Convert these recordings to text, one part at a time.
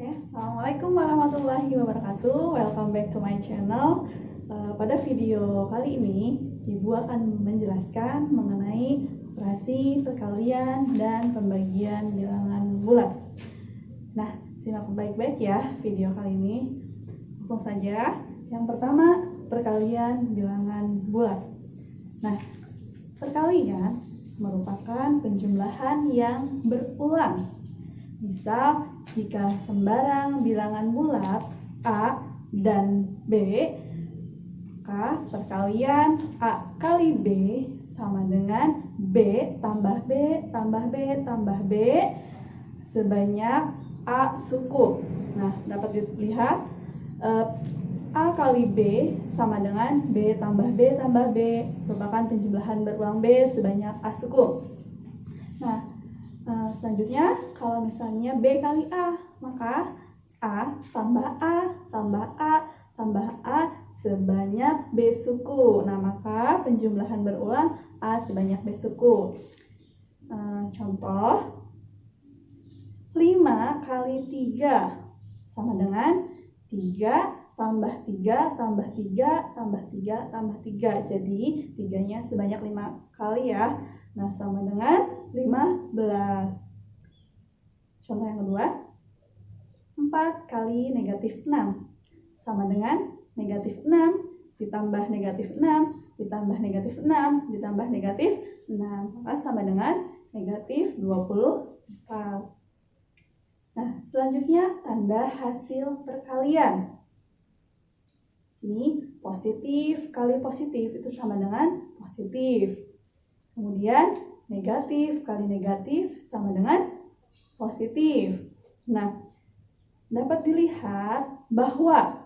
Assalamualaikum warahmatullahi wabarakatuh. Welcome back to my channel. Pada video kali ini, Ibu akan menjelaskan mengenai operasi perkalian dan pembagian bilangan bulat. Nah, simak baik-baik ya video kali ini. Langsung saja. Yang pertama, perkalian bilangan bulat. Nah, perkalian merupakan penjumlahan yang berulang. Misal, jika sembarang bilangan bulat A dan B, maka perkalian A kali B sama dengan B tambah B tambah B tambah B sebanyak A suku. Nah, dapat dilihat A kali B sama dengan B tambah B tambah B merupakan penjumlahan berulang B sebanyak A suku. Nah, selanjutnya kalau misalnya B kali A, maka A tambah A tambah A tambah A sebanyak B suku. Nah, maka penjumlahan berulang A sebanyak B suku. Contoh 5 kali 3 sama dengan 3 tambah 3 tambah 3 tambah 3 tambah 3. Jadi 3-nya sebanyak 5 kali ya. Nah, sama dengan 15. Contoh yang kedua, 4 kali negatif 6 sama dengan negatif 6 ditambah negatif 6 ditambah negatif 6 ditambah negatif 6. Maka sama dengan negatif 24. Nah, selanjutnya tanda hasil perkalian. Sini positif kali positif itu sama dengan positif. Kemudian negatif kali negatif sama dengan positif. Nah, dapat dilihat bahwa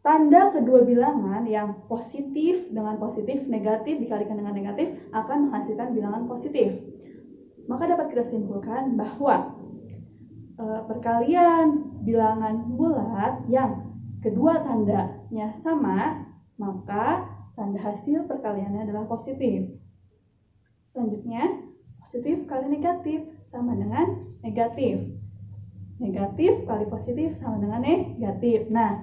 tanda kedua bilangan yang positif dengan positif, negatif dikalikan dengan negatif akan menghasilkan bilangan positif. Maka dapat kita simpulkan bahwa perkalian bilangan bulat yang kedua tandanya sama, maka tanda hasil perkaliannya adalah positif. Selanjutnya, positif kali negatif sama dengan negatif. Negatif kali positif sama dengan negatif. Nah,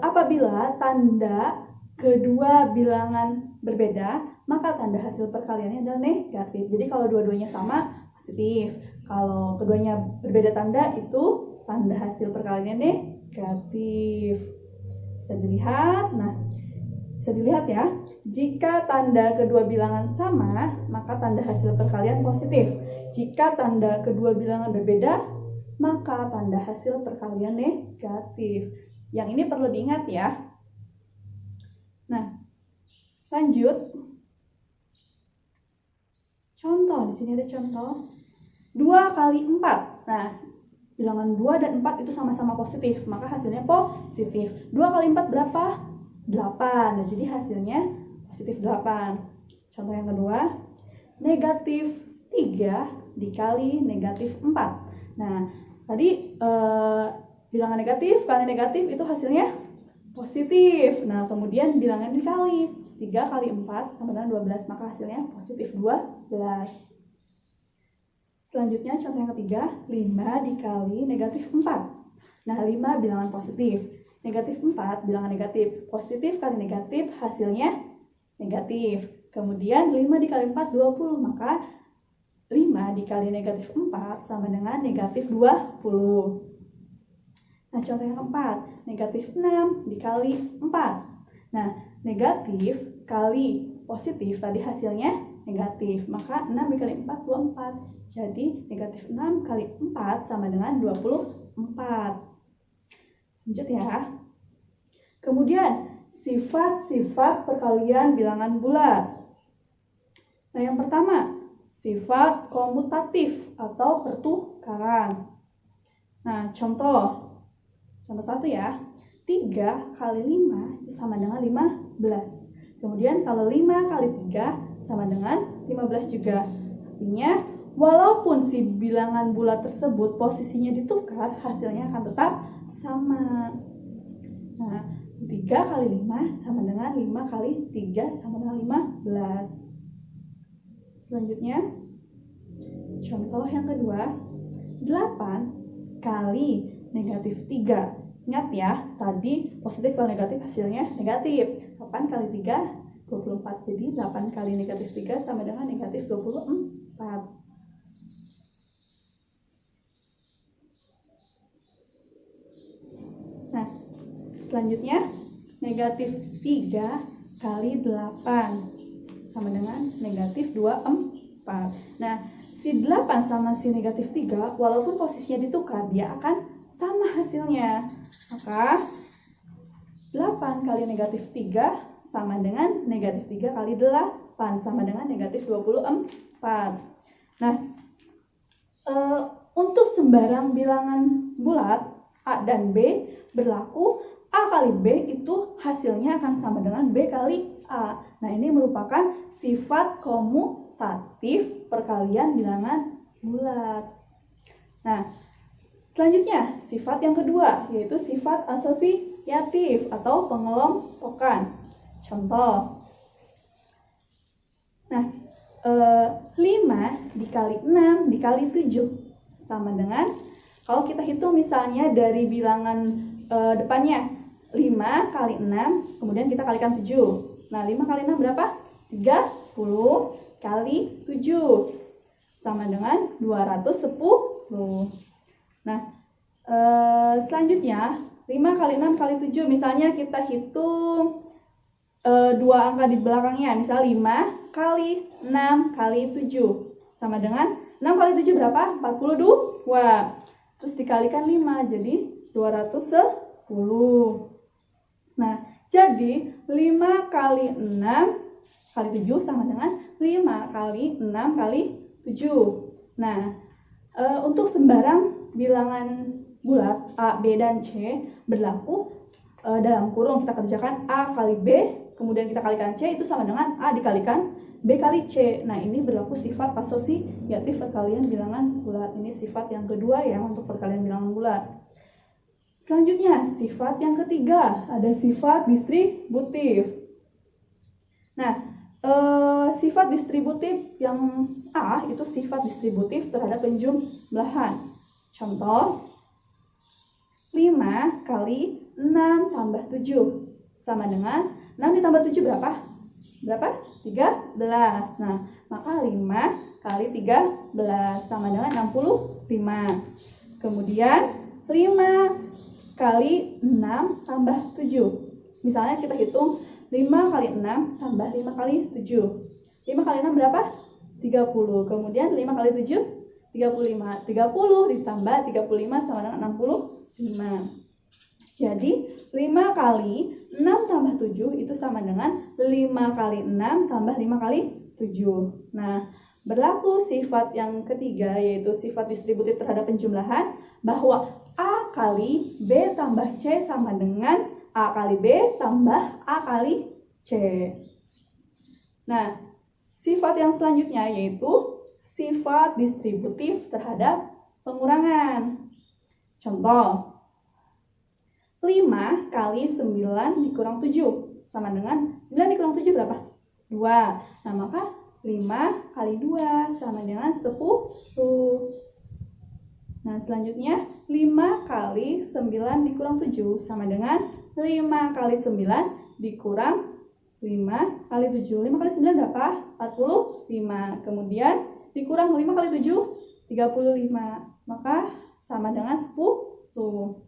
apabila tanda kedua bilangan berbeda, maka tanda hasil perkaliannya adalah negatif. Jadi kalau dua-duanya sama, positif. Kalau keduanya berbeda tanda, itu tanda hasil perkaliannya negatif. Bisa dilihat. Nah, bisa dilihat ya, jika tanda kedua bilangan sama, maka tanda hasil perkalian positif. Jika tanda kedua bilangan berbeda, maka tanda hasil perkalian negatif. Yang ini perlu diingat ya. Nah, lanjut. Contoh, di sini ada contoh 2 kali 4. Nah, bilangan 2 dan 4 itu sama-sama positif, maka hasilnya positif. 2 kali 4 berapa? 8. Nah, jadi hasilnya positif 8. Contoh yang kedua, negatif 3 dikali negatif 4. Nah, tadi bilangan negatif kali negatif itu hasilnya positif. Nah, kemudian bilangan dikali 3 kali 4 sama dengan 12, maka hasilnya positif 12. Selanjutnya contoh yang ketiga, 5 dikali negatif 4. Nah, 5 bilangan positif. Negatif 4 bilangan negatif. Positif kali negatif hasilnya negatif. Kemudian 5 dikali 4 20, maka 5 dikali negatif 4 sama dengan negatif 20. Nah, contoh yang keempat, negatif 6 dikali 4. Nah, negatif kali positif tadi hasilnya negatif, maka 6 dikali 4 24. Jadi negatif 6 kali 4 sama dengan 24. Lanjut ya. Kemudian sifat-sifat perkalian bilangan bulat. Nah, yang pertama, sifat komutatif atau pertukaran. Nah, contoh 1 ya. 3 kali 5 itu sama dengan 15. Kemudian kalau 5 kali 3 sama dengan 15 juga. Artinya walaupun si bilangan bulat tersebut posisinya ditukar, hasilnya akan tetap sama. Nah, 3 kali 5 sama dengan 5 kali 3 sama dengan 15. Selanjutnya, contoh yang kedua, 8 kali negatif 3. Ingat ya, tadi positif kalau negatif hasilnya negatif. 8 kali 3, 24. Jadi 8 kali negatif 3 sama dengan negatif 24. Nah, selanjutnya negatif 3 kali 8 sama dengan negatif 24. Nah, si 8 sama si negatif 3, walaupun posisinya ditukar, dia akan sama hasilnya. Maka 8 kali negatif 3 sama dengan negatif 3 kali 8 sama dengan negatif 24. Nah, untuk sembarang bilangan bulat A dan B berlaku A kali B itu hasilnya akan sama dengan B kali A. Nah, ini merupakan sifat komutatif perkalian bilangan bulat. Nah, selanjutnya, sifat yang kedua, yaitu sifat asosiatif atau pengelompokan. Contoh. Nah, 5 dikali 6 dikali 7 sama dengan, kalau kita hitung misalnya dari bilangan depannya, 5 kali 6, kemudian kita kalikan 7. Nah, 5 kali 6 berapa? 30 kali 7 sama dengan 210. Nah, selanjutnya 5 kali 6 kali 7, misalnya kita hitung 2 angka di belakangnya, misal 5 kali 6 kali 7 sama dengan 6 kali 7 berapa? 42. Terus dikalikan 5, jadi 210. Nah, jadi 5 kali 6 kali 7 sama dengan 5 kali 6 kali 7. Nah, untuk sembarang bilangan bulat A, B, dan C berlaku dalam kurung kita kerjakan A kali B, kemudian kita kalikan C, itu sama dengan A dikalikan B kali C. Nah, ini berlaku sifat asosiatif perkalian bilangan bulat. Ini sifat yang kedua ya untuk perkalian bilangan bulat. Selanjutnya, sifat yang ketiga, ada sifat distributif. Nah, sifat distributif yang A itu sifat distributif terhadap penjumlahan. Contoh, 5 kali 6 tambah 7 sama dengan 6 ditambah 7 berapa? Berapa? 13. Nah, maka 5 kali 13 sama dengan 65. Kemudian 5 kali 6 tambah 7. Misalnya kita hitung 5 kali 6 tambah 5 kali 7. 5 kali 6 berapa? 30. Kemudian 5 kali 7, 35. 30 ditambah 35 sama dengan 65. Jadi 5 kali 6 tambah 7 itu sama dengan 5 kali 6 tambah 5 kali 7. Nah, berlaku sifat yang ketiga, yaitu sifat distributif terhadap penjumlahan, bahwa A kali B tambah C sama dengan A kali B tambah A kali C. Nah, sifat yang selanjutnya yaitu sifat distributif terhadap pengurangan. Contoh, 5 kali 9 dikurang 7 sama dengan 9 dikurang 7 berapa? 2. Nah, maka 5 kali 2 sama dengan 10. Nah, selanjutnya 5 kali 9 dikurang 7 sama dengan 5 kali 9 dikurang 5 kali 7. 5 kali 9 berapa? 45. Kemudian dikurang 5 kali 7, 35. Maka sama dengan 10.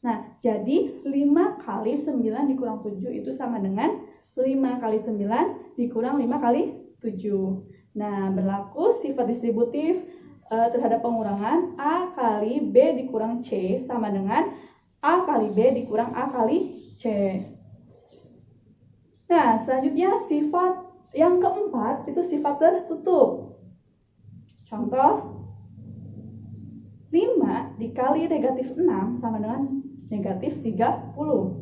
Nah, jadi 5 kali 9 dikurang 7 itu sama dengan 5 kali 9 dikurang 5 kali 7. Nah, berlaku sifat distributif terhadap pengurangan A kali B dikurang C sama dengan A kali B dikurang A kali C. Nah, selanjutnya sifat yang keempat itu sifat tertutup. Contoh, 5 dikali negatif 6 sama dengan negatif 30.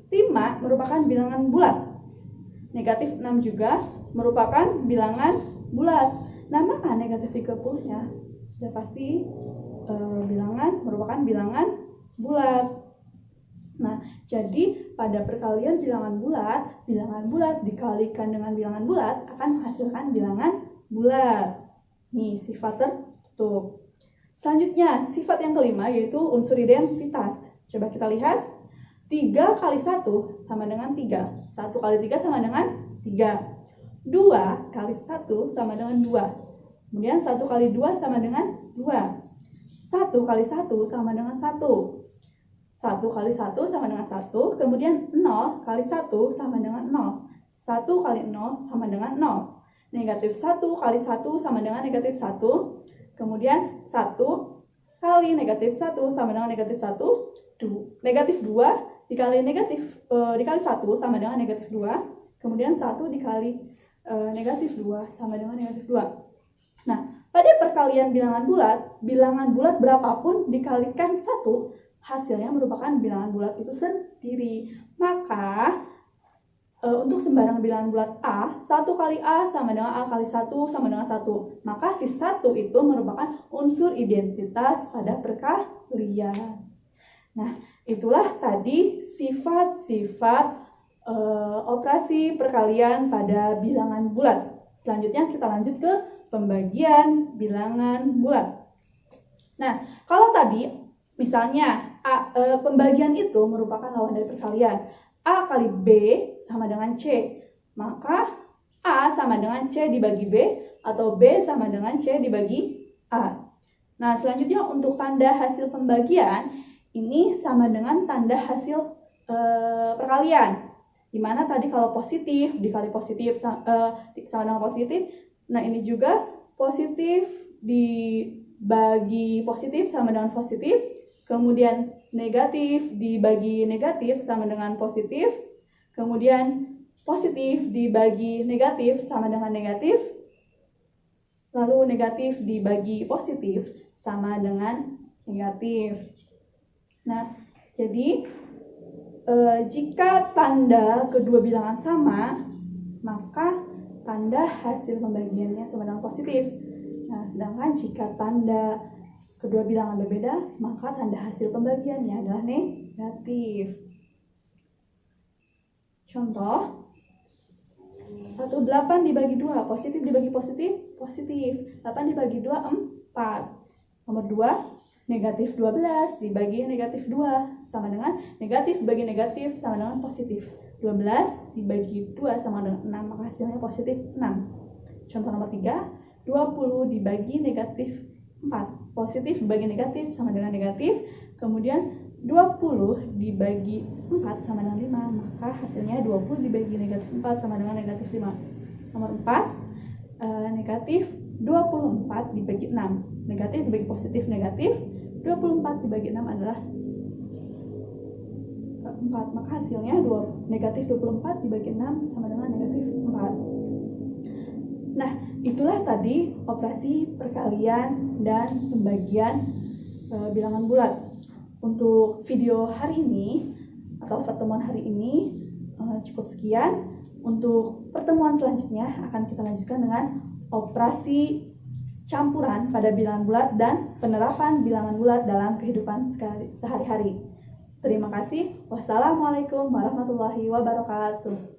5 merupakan bilangan bulat. Negatif 6 juga merupakan bilangan bulat. Nah, maka negatif 30-nya sudah pasti merupakan bilangan bulat. Nah, jadi pada perkalian bilangan bulat dikalikan dengan bilangan bulat akan menghasilkan bilangan bulat. Nih, sifat tertutup. Selanjutnya, sifat yang kelima yaitu unsur identitas. Coba kita lihat. 3 kali 1 sama dengan 3. 1 kali 3 sama dengan 3. 2 kali 1 sama dengan 2. Kemudian 1 kali 2 sama dengan 2. 1 kali 1 sama dengan 1. 1 kali 1 sama dengan 1. Kemudian 0 kali 1 sama dengan 0. 1 kali 0 sama dengan 0. Negatif 1 kali 1 sama dengan negatif 1. Kemudian 1 kali negatif 1 sama dengan negatif 1. Negatif 2 dikali 1 sama dengan negatif 2. Kemudian 1 dikali negatif 2 sama dengan negatif 2. Nah, pada perkalian bilangan bulat berapapun dikalikan 1, hasilnya merupakan bilangan bulat itu sendiri. Maka untuk sembarang bilangan bulat A, 1 kali A sama dengan A kali 1 sama dengan 1. Maka si 1 itu merupakan unsur identitas pada perkalian. Nah, itulah tadi sifat-sifat operasi perkalian pada bilangan bulat. Selanjutnya kita lanjut ke pembagian bilangan bulat. Nah, kalau tadi misalnya pembagian itu merupakan lawan dari perkalian. A kali B sama dengan C. Maka A sama dengan C dibagi B atau B sama dengan C dibagi A. Nah, selanjutnya untuk tanda hasil pembagian ini sama dengan tanda hasil perkalian. Dimana tadi kalau positif dikali positif sama dengan positif. Nah, ini juga positif dibagi positif sama dengan positif. Kemudian negatif dibagi negatif sama dengan positif. Kemudian positif dibagi negatif sama dengan negatif. Lalu negatif dibagi positif sama dengan negatif. Nah, jadi jika tanda kedua bilangan sama, maka tanda hasil pembagiannya sama dengan positif. Nah, sedangkan jika tanda kedua bilangan berbeda, maka tanda hasil pembagiannya adalah negatif. Contoh, 18 dibagi 2, positif dibagi positif, positif. 8 dibagi 2, 4. Nomor 2, negatif 12 dibagi negatif 2 sama dengan negatif dibagi negatif sama dengan positif. 12 dibagi 2 sama dengan 6, maka hasilnya positif 6. Contoh nomor 3, 20 dibagi negatif 4. Positif dibagi negatif sama dengan negatif. Kemudian 20 dibagi 4 sama dengan 5, maka hasilnya 20 dibagi negatif 4 sama dengan negatif 5. Nomor 4, negatif 24 dibagi 6. Negatif dibagi positif negatif. 24 dibagi 6 adalah 4, maka hasilnya negatif 24 dibagi 6 sama dengan negatif 4. Nah, itulah tadi operasi perkalian dan pembagian bilangan bulat. Untuk video hari ini atau pertemuan hari ini cukup sekian. Untuk pertemuan selanjutnya akan kita lanjutkan dengan operasi campuran pada bilangan bulat dan penerapan bilangan bulat dalam kehidupan sehari-hari. Terima kasih. Wassalamualaikum warahmatullahi wabarakatuh.